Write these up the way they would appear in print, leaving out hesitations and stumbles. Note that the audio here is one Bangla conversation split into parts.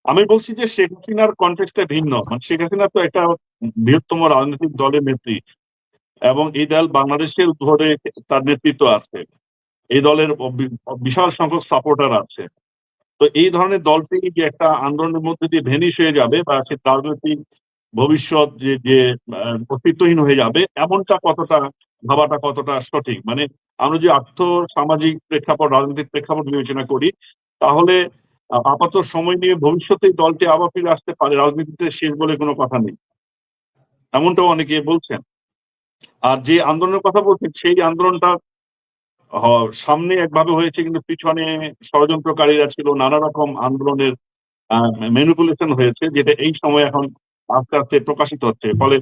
আমি বলছি যে শেখ হাসিনার কনটেক্সটটা ভিন্ন, মানে শেখ হাসিনা তো একটা বৃহত্তম রাজনৈতিক দলের নেত্রী, এবং এই দল বাংলাদেশের ধরে তার নেতৃত্ব আছে, এই দলের বিশাল সংখ্যক সাপোর্টার আছে। তো এই ধরনের দলটি যে একটা আন্দোলনের মধ্যে দিয়ে ভেনিশ হয়ে যাবে বা সে রাজনৈতিক ভবিষ্যৎ যে অস্তিত্বহীন হয়ে যাবে, এমনটা কতটা ভাবাটা কতটা সঠিক? মানে আমরা যে আর্থ সামাজিক প্রেক্ষাপট, রাজনৈতিক প্রেক্ষাপট বিবেচনা করি, তাহলে আপাতত সময় নিয়ে ভবিষ্যতে এই দলটি আবার ফিরে আসতে পারে, রাজনীতিতে শেষ বলে কোনো কথা নেই, এমনটাও অনেকে বলছেন। আর যে আন্দোলনের কথা বলছেন, সেই আন্দোলনটা সামনে একভাবে হয়েছে, কিন্তু পিছনে ষড়যন্ত্রকারীরা ছিল, নানা রকম আন্দোলনের ম্যানিপুলেশন হয়েছে, যেটা এই সময় এখন আস্তে আস্তে প্রকাশিত হচ্ছে। ফলে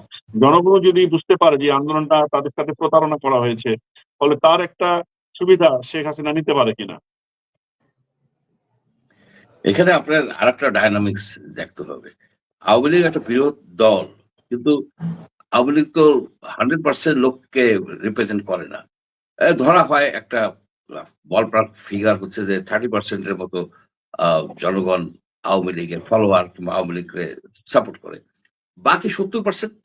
জনগণ যদি বুঝতে পারে যে আন্দোলনটা তাদের সাথে প্রতারণা করা হয়েছে, ফলে তার একটা সুবিধা শেখ হাসিনা নিতে পারে কিনা। এখানে আপনার আর একটা ডায়নামিক্স দেখতে হবে। আওয়ামী লীগ একটা বৃহৎ দল, কিন্তু আওয়ামী লীগ তো 100% লোককে রিপ্রেজেন্ট করে না। ধরা হয় একটা বলপ্রাক ফিগার হচ্ছে যে 30% মতো জনগণ আওয়ামী লীগের ফলোয়ার কিংবা আওয়ামী লীগকে সাপোর্ট করে। বাকি 70%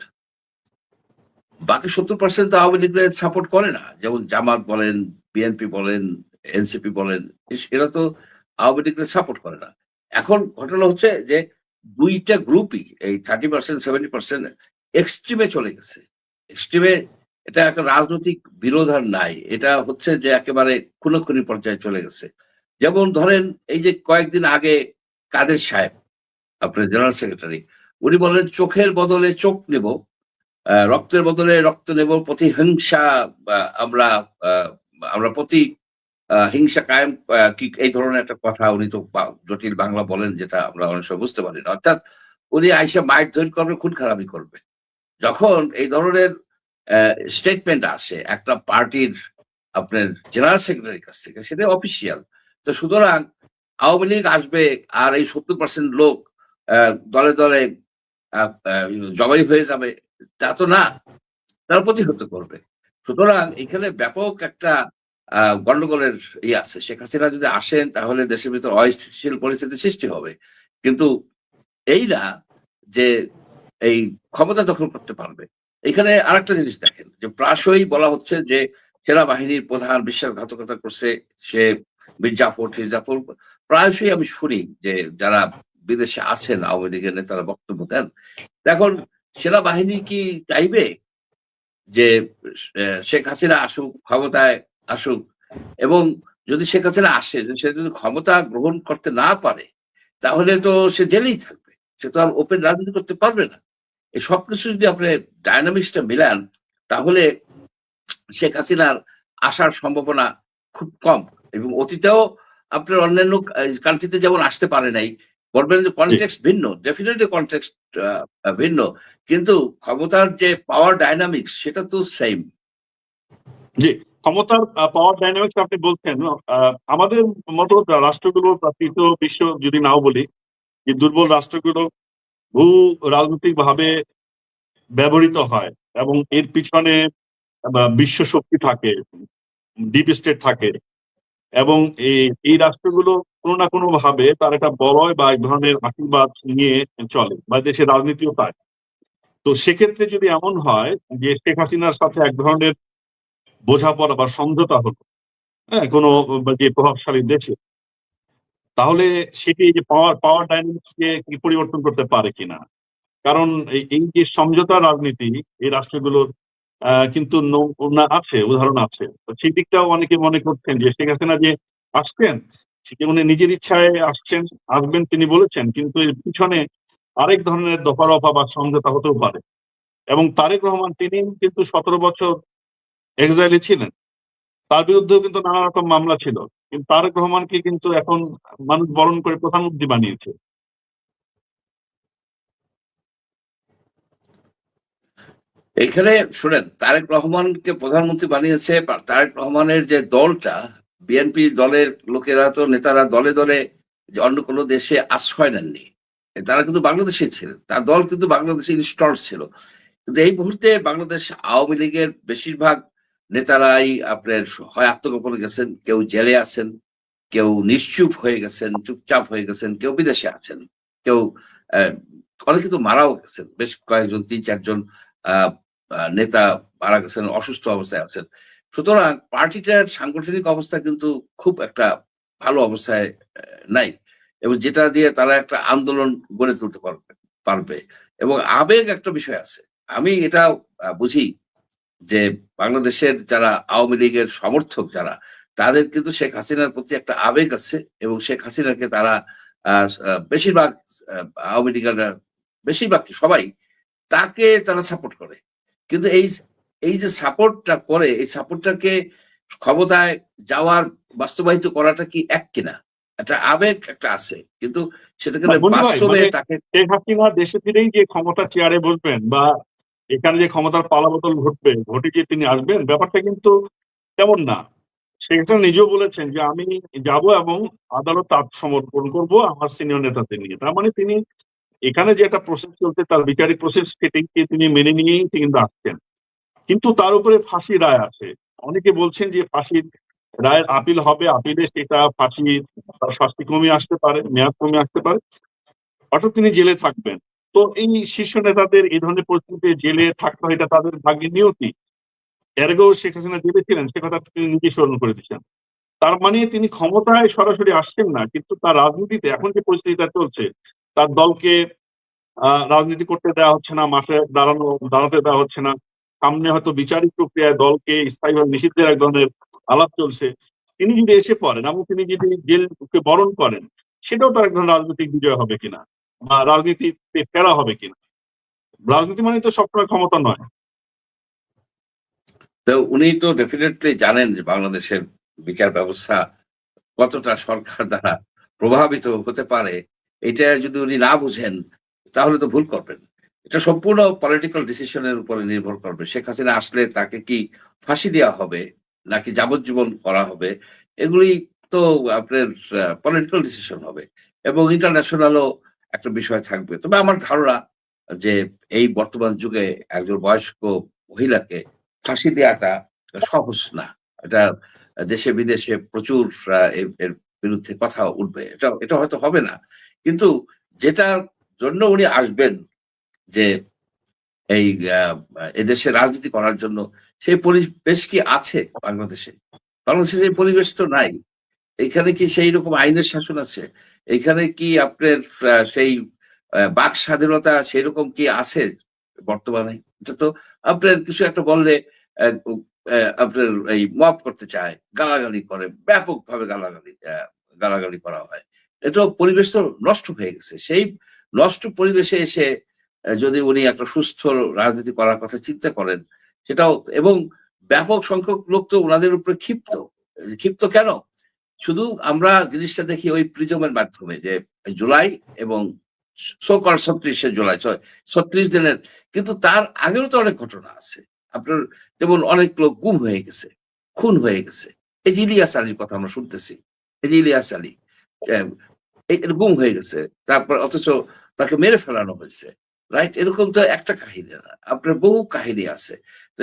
তো আওয়ামী লীগের সাপোর্ট করে না। যেমন জামাত বলেন, বিএনপি বলেন, এনসিপি বলেন, এরা তো আওয়ামী লীগের সাপোর্ট করে না। এখন ঘটনা হচ্ছে যে দুইটা গ্রুপই এই 30% 70% এক্সট্রিমে চলে গেছে। এক্সট্রিমে এটা একটা রাজনৈতিক বিরোধ আর নাই, এটা হচ্ছে যে একেবারে খুনোখুনি পর্যায়ে চলে গেছে। যেমন ধরেন এই যে কয়েকদিন আগে কাদের সাহেব, আপনার জেনারেল সেক্রেটারি, উনি বলেন চোখের বদলে চোখ নেব, রক্তের বদলে রক্ত নেব, প্রতিহিংসা আমরা আমরা প্রতি হিংসা কায়েম কি এই ধরনের একটা কথা উনি তো জটিল বাংলা বলেন, যেটা আমরা অনেক সময় বুঝতে পারি না। অর্থাৎ উনি আইসা মাইট ধৈর্য করবে, খুন খারাপি করবে। যখন এই ধরনের স্টেটমেন্ট আসে একটা পার্টির আপনার জেনারেল সেক্রেটারির কাছ থেকে, সেটা অফিসিয়াল। তো সুতরাং আওয়ামী লীগ আসবে আর এই 70% লোক দলে দলে জবাই হয়ে যাবে, তা তো না, তারা প্রতিহত করবে। সুতরাং এখানে ব্যাপক একটা গন্ডগোলের আছে। শেখ হাসিনা যদি আসেন তাহলে দেশের ভিতর অস্থিতিশীল পরিস্থিতি সৃষ্টি হবে, কিন্তু এই না যে এই ক্ষমতা দখল করতে পারবে। এখানে আরেকটা জিনিস দেখেন যে প্রায়শই বলা হচ্ছে যে সেনাবাহিনীর প্রধান বিশ্বাসঘাতকতা করছে সে মির্জাফর। প্রায়শই আমি শুনি যে যারা বিদেশে আছেন আওয়ামী লীগের নেতারা বক্তব্য দেন। এখন সেনাবাহিনী কি চাইবে যে শেখ হাসিনা আসুক, ক্ষমতায় আসুক? এবং যদি শেখ হাসিনা আসে, সে যদি ক্ষমতা গ্রহণ করতে না পারে, তাহলে তো সে জেলেই থাকবে, সে তো আর ওপেন রাজনীতি করতে পারবে না। এই সবকিছু যদি আপনি ডায়নামিক্সটা মিলান, তাহলে শেখ হাসিনার আসার সম্ভাবনা খুব কম। এবং অতীতেও আপনার অন্যান্য কান্ট্রিতে যেমন আসতে পারে নাই, বলবেন যে কনটেক্সট ভিন্ন, ডেফিনেটলি কনটেক্সট ভিন্ন, কিন্তু ক্ষমতার যে পাওয়ার ডায়নামিক্স সেটা তো সেম। জি, ক্ষমতার পাওয়ার ডাইনামিক্স আপনি বলছেন। আমাদের মতো রাষ্ট্রগুলো, তৃতীয় বিশ্ব যদি নাও বলি, যে দুর্বল রাষ্ট্রগুলো ভূ রাজনৈতিক ভাবে ব্যবহৃত হয়, এবং এর পিছনে বিশ্ব শক্তি থাকে, ডিপ স্টেট থাকে, এবং এই রাষ্ট্রগুলো কোনো না কোনো ভাবে তার একটা বলয় বা এক ধরনের আশীর্বাদ নিয়ে চলে, বা দেশের রাজনীতিও তাই। তো সেক্ষেত্রে যদি এমন হয় যে শেখ হাসিনার সাথে এক ধরনের বোঝাপড়া বা সমঝোতা হলো, হ্যাঁ, কোনো যে প্রভাবশালী দেশে, তাহলে সেটি এই যে পাওয়ার পাওয়ার ডাইনামিক্স কে কি পরিবর্তন করতে পারে কিনা। কারণ এই যে সমঝোতা রাজনীতি, এই রাষ্ট্রগুলোর কিন্তু আছে, উদাহরণ আছে। তো সেই দিকটাও অনেকে মনে করছেন যে শেখ হাসিনা যে আসছেন, সেটি উনি নিজের ইচ্ছায় আসবেন তিনি বলেছেন, কিন্তু এর পিছনে আরেক ধরনের দফা রফা বা সমঝোতা হতেও পারে। এবং তারেক রহমান তিনি কিন্তু 17 বছর এক্সাইলে ছিলেন, তার বিরুদ্ধেও কিন্তু নানা রকম মামলা ছিল, কিন্তু তারেক রহমানকে কিন্তু এখন মানুষ বরণ করে প্রধানমন্ত্রী বানিয়েছে। এখানে শুনেন, তারেক রহমানকে প্রধানমন্ত্রী বানিয়েছে, তারেক রহমানের যে দলটা, বিএনপি দলের লোকেরা তো নেতারা দলে দলে যে অন্য কোনো দেশে আশ্রয় নেননি, তারা কিন্তু বাংলাদেশে ছিলেন, তার দল কিন্তু বাংলাদেশে ইনস্টল ছিল। কিন্তু এই মুহূর্তে বাংলাদেশ আওয়ামী লীগের বেশিরভাগ নেতারাই আপনার হয় আত্মগোপনে গেছেন, কেউ জেলে আছেন, কেউ নিশ্চুপ হয়ে গেছেন, চুপচাপ হয়ে গেছেন, কেউ বিদেশে আছেন। কেউ আহ, অনেকে তো মারাও গেছেন, বেশ কয়েকজন ৩-৪ জন আহ, নেতা মারা গেছেন, অসুস্থ অবস্থায় আছেন। সুতরাং পার্টিটার সাংগঠনিক অবস্থা কিন্তু খুব একটা ভালো অবস্থায় নাই, এবং যেটা দিয়ে তারা একটা আন্দোলন গড়ে তুলতে পারবে। এবং আবেগ একটা বিষয় আছে, আমি এটা বুঝি যে বাংলাদেশের যারা আওয়ামী লীগের সমর্থক যারা, তাদের কিন্তু শেখ হাসিনার প্রতি একটা আবেগ আছে, এবং শেখ হাসিনাকে তারা বেশিরভাগ আওয়ামী লীগের বেশিরভাগ কি সবাই তাকে তারা সাপোর্ট করে। কিন্তু এই যে সাপোর্টটা করে, এই সাপোর্টটাকে ক্ষমতায় যাওয়ার বাস্তবায়িত করাটা কি এক কিনা, একটা আবেগ একটা আছে, কিন্তু সেটাকে মনি ভাই, বাস্তবে মানে তাকে শেখ হাসিনা দেশে ফিরেই যে ক্ষমতা চেয়ারে বসবেন বা এখানে যে ক্ষমতার পালাবদল ঘটবে, ভোটে যে তিনি আসবেন, ব্যাপারটা কিন্তু তেমন না। শেখ হাসিনা নিজেও বলেছেন যে আমি যাব এবং আদালত আত্মসমর্পণ করব আমার সিনিয়র নেতাদের নিয়ে। তার মানে তিনি এখানে যে একটা প্রসেস চলছে, তার বিচারিক প্রসেস, সেটিকে তিনি মেনে নিয়েই কিন্তু আসছেন। কিন্তু তার উপরে ফাঁসি রায় আছে। অনেকে বলছেন যে ফাঁসির রায়ের আপিল হবে, আপিলে সেটা ফাঁসি, তার শাস্তি কমিয়ে আসতে পারে, মেয়াদ কমিয়ে আসতে পারে, অর্থাৎ তিনি জেলে থাকবেন। তো এই শীর্ষ নেতাদের এই ধরনের পরিস্থিতিতে জেলে থাকতে হয়, এটা তাদের ভাগ্যের নিয়তি। এর আগেও শেখ হাসিনা জেলে ছিলেন, সে কথা তিনি নিজে স্মরণ করে দিচ্ছেন। তার মানে তিনি ক্ষমতায় সরাসরি আসছেন না, কিন্তু তার রাজনীতিতে এখন যে পরিস্থিতিটা চলছে, তার দলকে রাজনীতি করতে দেওয়া হচ্ছে না, মাঠে দাঁড়াতে দেওয়া হচ্ছে না। সামনে হয়তো বিচারিক প্রক্রিয়ায় দলকে স্থায়ীভাবে নিষিদ্ধের এক ধরনের আলাপ চলছে। তিনি যদি এসে পড়েন এবং তিনি যদি জেলকে বরণ করেন, সেটাও তার এক ধরনের রাজনৈতিক বিজয় হবে কিনা, বা রাজনীতিতে ফেরা হবে কিনা। রাজনীতি মানে তো সবসময় ক্ষমতা নয়। তো উনি তো ডেফিনেটলি জানেন যে বাংলাদেশের বিচার ব্যবস্থা কতটা সরকার দ্বারা প্রভাবিত হতে পারে। এটা যদি উনি না বুঝেন, তাহলে তো ভুল করবেন। এটা সম্পূর্ণ পলিটিক্যাল ডিসিশনের উপরে নির্ভর করবে। শেখ হাসিনা আসলে তাকে কি ফাঁসি দেওয়া হবে নাকি যাবজ্জীবন করা হবে, এগুলি তো আপনার পলিটিক্যাল ডিসিশন হবে, এবং ইন্টারন্যাশনালও একটা বিষয় থাকবে। তবে আমার ধারণা যে এই বর্তমান যুগে একজন বয়স্ক মহিলাকে ফাঁসি দেওয়াটা সহজ না। এটা দেশে বিদেশে প্রচুর এর বিরুদ্ধে কথা উঠবে। এটা হয়তো হবে না। কিন্তু যেটার জন্য উনি আসবেন, যে এই এদেশে রাজনীতি করার জন্য, সেই পরিবেশ কি আছে বাংলাদেশে? বাংলাদেশে সেই পরিবেশ তো নাই। এখানে কি সেই রকম আইনের শাসন আছে? এখানে কি আপনার সেই বাক স্বাধীনতা সেরকম কি আছে বর্তমানে? এটা তো আপনার কিছু একটা বললে অ্যা উ আপনার এই মব করতে চায়, গালাগালি করে, ব্যাপকভাবে গালাগালি করা হয়। এটাও পরিবেশ তো নষ্ট হয়ে গেছে। সেই নষ্ট পরিবেশে এসে যদি উনি একটা সুস্থ রাজনীতি করার কথা চিন্তা করেন, সেটাও, এবং ব্যাপক সংখ্যক লোক তো উনাদের উপরে ক্ষিপ্ত। ক্ষিপ্ত কেন? শুধু আমরা জিনিসটা দেখি ওই প্রিজমের মাধ্যমে, যে জুলাই এবং সো কল্ড ৩৬শে জুলাই, ৩৬ দিনের, কিন্তু তার আগেও তো অনেক ঘটনা আছে। আপনার যেমন অনেক লোক গুম হয়ে গেছে, খুন হয়ে গেছে। এই যে ইলিয়াস আলীর কথা আমরা শুনতেছি। এই যে ইলিয়াস আলী আহ, এর গুম হয়ে গেছে, তারপর অথচ তাকে মেরে ফেলানো হয়েছে। রাইট? এরকম তো একটা কাহিনী না, আপনার বহু কাহিনী আছে। তো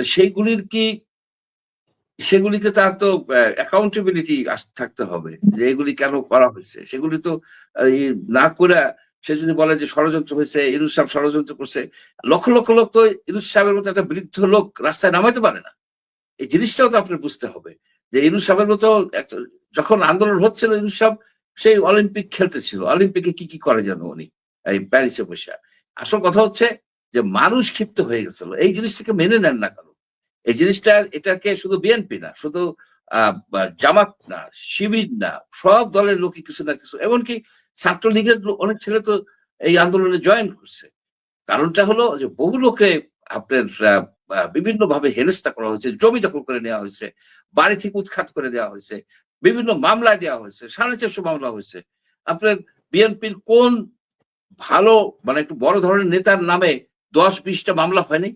সেগুলিকে তার তো অ্যাকাউন্টেবিলিটি থাকতে হবে, যে এগুলি কেন করা হয়েছে। সেগুলি তো এই না করে সে যদি বলে যে ষড়যন্ত্র হয়েছে, ইউনূস সাহেব ষড়যন্ত্র করছে, লক্ষ লক্ষ লোক তো ইউনূস সাহেবের মতো একটা বৃদ্ধ লোক রাস্তায় নামাইতে পারে না। এই জিনিসটাও তো আপনার বুঝতে হবে, যে ইউনূস সাহেবের মতো একটা, যখন আন্দোলন হচ্ছিল, ইউনূস সাহেব সেই অলিম্পিক খেলতেছিল। অলিম্পিকে কি করে যেন উনি এই প্যারিসে বসে। আসল কথা হচ্ছে যে মানুষ ক্ষিপ্ত হয়ে গেছিল, এই জিনিসটাকে মেনে নেন না কেন? এই জিনিসটা, এটাকে শুধু বিএনপি না, শুধু জামাত না, শিবির না, সব দলের লোকই কিছু না কিছু, এমনকি ছাত্রলীগের অনেক ছেলে তো এই আন্দোলনে জয়েন করছে। কারণটা হলো যে বহু লোকে আপনার বিভিন্ন ভাবে হেনস্থা করা হয়েছে, জমি দখল করে নেওয়া হয়েছে, বাড়ি থেকে উৎখাত করে দেওয়া হয়েছে, বিভিন্ন মামলায় দেওয়া হয়েছে, 450 মামলা হয়েছে। আপনার বিএনপির কোন ভালো, মানে একটু বড় ধরনের নেতার নামে 10-20টা মামলা হয়নি?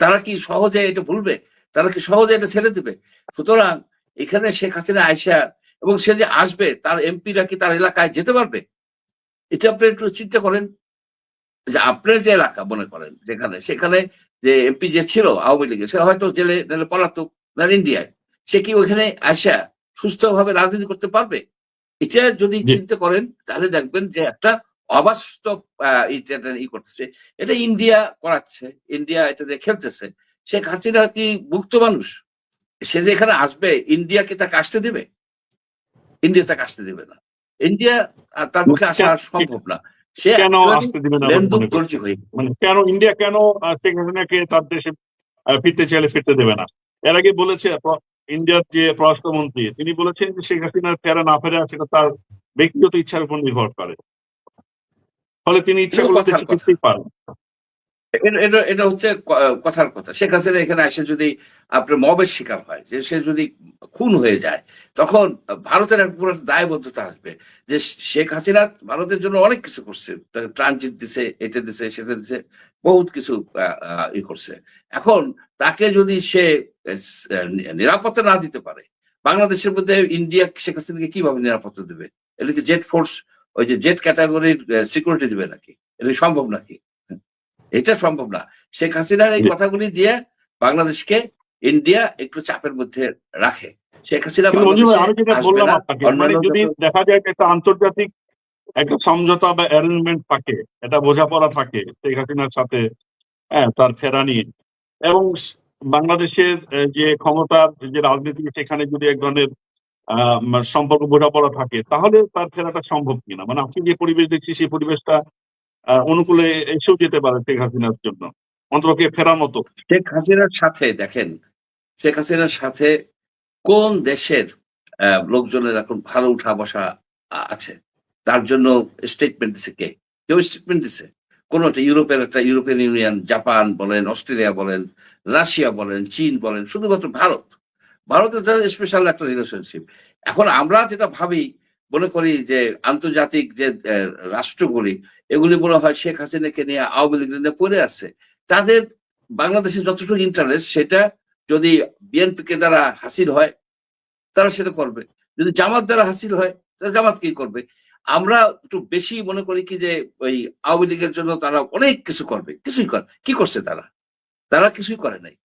তারা কি সহজে এটা ভুলবে? তারা কি সহজে এটা ছেড়ে দিবে? সুতরাং এখানে শেখ হাসিনা আইসা, এবং সে যে আসবে, তার এমপিরা কি তার এলাকায় যেতে পারবে? এটা আপনি একটু চিন্তা করেন, যে আপনার যে এলাকা মনে করেন যেখানে, সেখানে যে এমপি যে ছিল আওয়ামী লীগের, সে হয়তো জেলে নাহলে পলাতক, না ইন্ডিয়ায়, সে কি ওইখানে আসা সুস্থভাবে রাজনীতি করতে পারবে? এটা যদি জি। চিন্তা করেন, তাহলে দেখবেন যে একটা অবাস্তব এটা করতেছে, এটা ইন্ডিয়া করাচ্ছে, ইন্ডিয়া এটা দিয়ে খেলতেছে। শেখ হাসিনা কি মুক্ত মানুষ? সে যে এখানে আসবে, ইন্ডিয়া কি তাকে আসতে দেবে? ইন্ডিয়া তাকে আসতে দেবে না। ইন্ডিয়া তার পক্ষে আসা সম্ভব না। সে কেন আসতে দিবে না লেন্দুক দর্জি হয়ে মানে কেন ইন্ডিয়া কেন শেখ হাসিনাকে তার দেশে ফিরতে চাইলে ফিরতে দেবে না? এর আগে বলেছে ইন্ডিয়ার যে পররাষ্ট্রমন্ত্রী, তিনি বলেছেন যে শেখ হাসিনার ফেরা না ফেরা সেটা তার ব্যক্তিগত ইচ্ছার উপর নির্ভর করে, ফলে তিনি ইচ্ছা করলে দেশে ফিরতেই পারেন। এটা হচ্ছে কথার কথা। শেখ হাসিনা এখানে এসে যদি আপনার মবের শিকার হয়, যে সে যদি খুন হয়ে যায়, তখন ভারতের একটা পুরো দায়বদ্ধতা আসবে যে শেখ হাসিনা ভারতের জন্য অনেক কিছু করছে, তাকে ট্রানজিট দিছে, এটা দিছে, সেটা দিছে, বহুত কিছু ই করছে। এখন তাকে যদি সে নিরাপত্তা না দিতে পারে, বাংলাদেশের মধ্যে ইন্ডিয়া শেখ হাসিনাকে কিভাবে নিরাপত্তা দেবে? এটা কি জেট ফোর্স, ওই যে জেট ক্যাটাগরির সিকিউরিটি দিবে নাকি? এটা সম্ভব নাকি? এটা সম্ভব না। শেখ হাসিনার এই কথাগুলি দিয়ে বাংলাদেশকে ইন্ডিয়া একটু চাপের মধ্যে রাখে। শেখ হাসিনা আমি যেটা বললাম আপনাকে, মানে যদি দেখা যায় একটা আন্তর্জাতিক একটা সমঝোতা বা অ্যারেঞ্জমেন্ট থাকে, এটা বোঝাপড়া থাকে শেখ হাসিনার সাথে, হ্যাঁ, তার ফেরা নিয়ে, এবং বাংলাদেশের যে ক্ষমতার যে রাজনীতি, সেখানে যদি এক ধরনের সম্পর্ক বোঝাপড়া থাকে, তাহলে তার ফেরাটা সম্ভব কিনা। মানে আপনি যে পরিবেশ দেখছি, সেই পরিবেশটা অনুকূলে এসেও যেতে পারে শেখ হাসিনার জন্য, অন্তরকে ফেরার মতো। শেখ হাসিনার সাথে দেখেন, শেখ হাসিনার সাথে কোন দেশের লোকজনের এখন ভালো উঠা বসা আছে? তার জন্য স্টেটমেন্ট দিছে কে? কেউ স্টেটমেন্ট দিছে? কোন একটা ইউরোপিয়ান ইউনিয়ন, জাপান বলেন, অস্ট্রেলিয়া বলেন, রাশিয়া বলেন, চীন বলেন, শুধুমাত্র ভারতের সাথে স্পেশাল একটা রিলেশনশিপ। এখন আমরা যেটা ভাবি, মনে করি যে আন্তর্জাতিক যে রাষ্ট্রগুলি, এগুলি মনে হয় শেখ হাসিনাকে নিয়ে, আওয়ামী লীগ নিয়ে পড়ে আছে। তাদের বাংলাদেশের যতটুকু ইন্টারেস্ট, সেটা যদি বিএনপি কে দ্বারা হাসিল হয়, তারা সেটা করবে। যদি জামাত দ্বারা হাসিল হয়, তারা জামাত কি করবে। আমরা একটু বেশি মনে করি কি যে ওই আওয়ামী লীগের জন্য তারা অনেক কিছু করবে, কি করছে তারা? তারা কিছুই করে নাই।